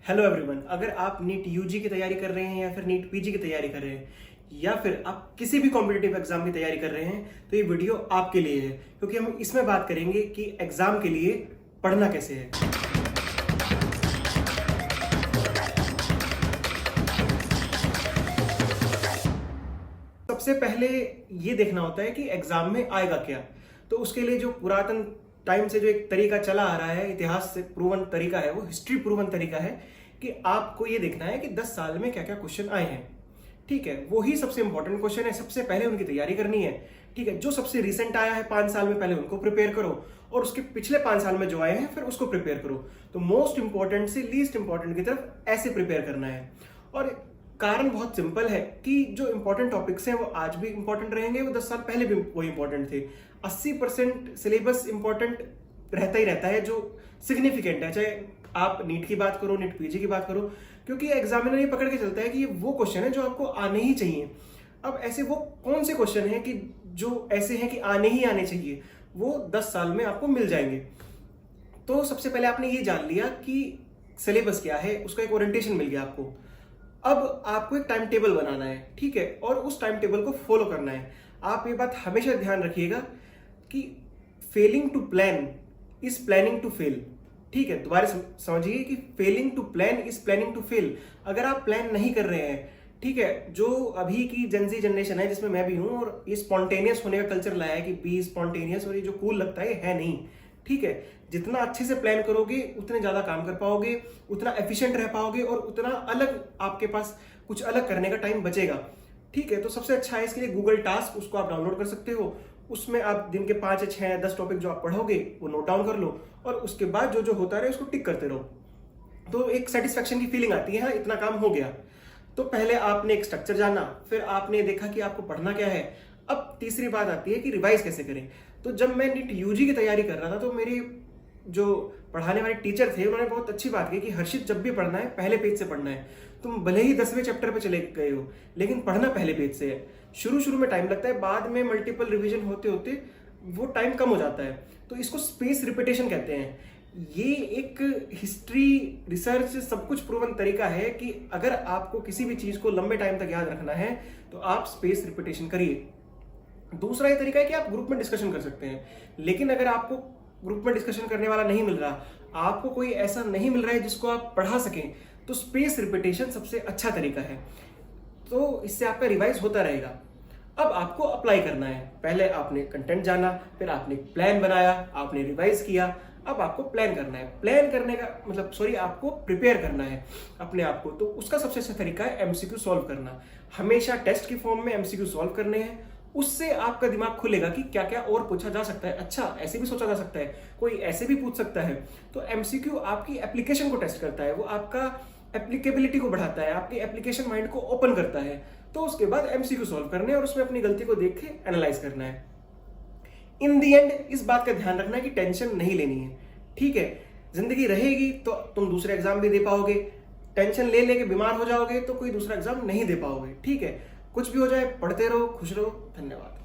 Hello everyone, अगर आप NEET UG की तैयारी कर रहे हैं या फिर नीट पीजी की तैयारी कर रहे हैं या फिर आप किसी भी कॉम्पिटिटिव एग्जाम की तैयारी कर रहे हैं तो ये वीडियो आपके लिए है, क्योंकि हम इसमें बात करेंगे कि एग्जाम के लिए पढ़ना कैसे है। सबसे पहले ये देखना होता है कि एग्जाम में आएगा क्या। तो उसके लिए जो पुरातन टाइम से जो एक तरीका चला आ रहा है, इतिहास से प्रूवन तरीका है, वो हिस्ट्री प्रूवन तरीका है कि आपको ये देखना है कि 10 साल में क्या क्या क्वेश्चन आए हैं। ठीक है, वही सबसे इंपॉर्टेंट क्वेश्चन है, सबसे पहले उनकी तैयारी करनी है। ठीक है, जो सबसे रिसेंट आया है 5 साल में पहले उनको प्रिपेयर करो और उसके पिछले 5 साल में जो आए हैं फिर उसको प्रिपेयर करो। तो मोस्ट इंपॉर्टेंट से लीस्ट इंपॉर्टेंट की तरफ ऐसे प्रिपेयर करना है। और कारण बहुत सिंपल है कि जो इंपॉर्टेंट टॉपिक्स हैं वो आज भी इंपॉर्टेंट रहेंगे, वो 10 साल पहले भी वो इंपॉर्टेंट थे। 80% सिलेबस इंपॉर्टेंट रहता ही रहता है, जो सिग्निफिकेंट है, चाहे आप नीट की बात करो, नीट पीजी की बात करो, क्योंकि एग्जामिनर ये पकड़ के चलता है कि ये वो क्वेश्चन है जो आपको आने ही चाहिए। अब ऐसे वो कौन से क्वेश्चन हैं कि जो ऐसे हैं कि आने ही आने चाहिए, वो 10 साल में आपको मिल जाएंगे। तो सबसे पहले आपने ये जान लिया कि सिलेबस क्या है, उसका एक ओरिएंटेशन मिल गया आपको। अब आपको एक टाइम टेबल बनाना है, ठीक है, और उस टाइम टेबल को फॉलो करना है। आप ये बात हमेशा ध्यान रखिएगा कि failing to plan is planning to fail. ठीक है, दोबारा समझिए कि failing to plan is planning to fail. अगर आप प्लान नहीं कर रहे हैं, ठीक है, जो अभी की जेनजी जनरेशन है जिसमें मैं भी हूं, और ये स्पॉन्टेनियस होने का कल्चर लाया है कि बी स्पॉन्टेनियस, और ये जो कूल लगता है नहीं। ठीक है, जितना अच्छे से प्लान करोगे उतने ज्यादा काम कर पाओगे, उतना एफिशिएंट रह पाओगे और उतना अलग आपके पास कुछ अलग करने का टाइम बचेगा। ठीक है, तो सबसे अच्छा है इसके लिए गूगल टास्क, उसको आप डाउनलोड कर सकते हो। उसमें आप दिन के 5 या 6 या 10 टॉपिक जो आप पढ़ोगे वो नोट डाउन कर लो और उसके बाद जो जो होता रहे उसको टिक करते रहो। तो एक सेटिस्फेक्शन की फीलिंग आती है, हाँ इतना काम हो गया। तो पहले आपने एक स्ट्रक्चर जाना, फिर आपने देखा कि आपको पढ़ना क्या है। अब तीसरी बात आती है कि रिवाइज कैसे करें। तो जब मैं नीट यूजी की तैयारी कर रहा था तो मेरी जो पढ़ाने वाले टीचर थे उन्होंने बहुत अच्छी बात की कि हर्षित, जब भी पढ़ना है पहले पेज से पढ़ना है। तुम भले ही 10वें चैप्टर पे चले गए हो लेकिन पढ़ना पहले पेज से है। शुरू में टाइम लगता है, बाद में मल्टीपल रिवीजन होते होते वो टाइम कम हो जाता है। तो इसको स्पेस रिपीटेशन कहते हैं। ये एक हिस्ट्री, रिसर्च, सब कुछ प्रूवन तरीका है कि अगर आपको किसी भी चीज को लंबे टाइम तक याद रखना है तो आप स्पेस रिपीटेशन करिए। दूसरा ये तरीका है कि आप ग्रुप में डिस्कशन कर सकते हैं, लेकिन अगर आपको ग्रुप में डिस्कशन करने वाला नहीं मिल रहा, आपको कोई ऐसा नहीं मिल रहा है जिसको आप पढ़ा सकें, तो स्पेस रिपीटेशन सबसे अच्छा तरीका है। तो इससे आपका रिवाइज होता रहेगा। अब आपको अप्लाई करना है। पहले आपने कंटेंट जाना, फिर आपने प्लान बनाया, आपने रिवाइज किया। अब आपको प्लान करना है। प्लान करने का मतलब आपको प्रिपेयर करना है अपने आप को। तो उसका सबसे अच्छा तरीका है एमसीक्यू सॉल्व करना। हमेशा टेस्ट की फॉर्म में एमसीक्यू सॉल्व करने हैं। उससे आपका दिमाग खुलेगा कि क्या क्या और पूछा जा सकता है। अच्छा, ऐसे भी सोचा जा सकता है, कोई ऐसे भी पूछ सकता है। तो एमसीक्यू आपकी एप्लीकेशन को टेस्ट करता है, वो आपका एप्लीकेबिलिटी को बढ़ाता है, आपके एप्लीकेशन माइंड को ओपन करता है। तो उसके बाद एमसीक्यू सॉल्व करने और उसमें अपनी गलती को देख के एनालाइज करना है। इन दी एंड इस बात का ध्यान रखना है कि टेंशन नहीं लेनी है। ठीक है, जिंदगी रहेगी तो तुम दूसरे एग्जाम भी दे पाओगे। टेंशन ले लेके बीमार हो जाओगे तो कोई दूसरा एग्जाम नहीं दे पाओगे। ठीक है, कुछ भी हो जाए पढ़ते रहो, खुश रहो। धन्यवाद।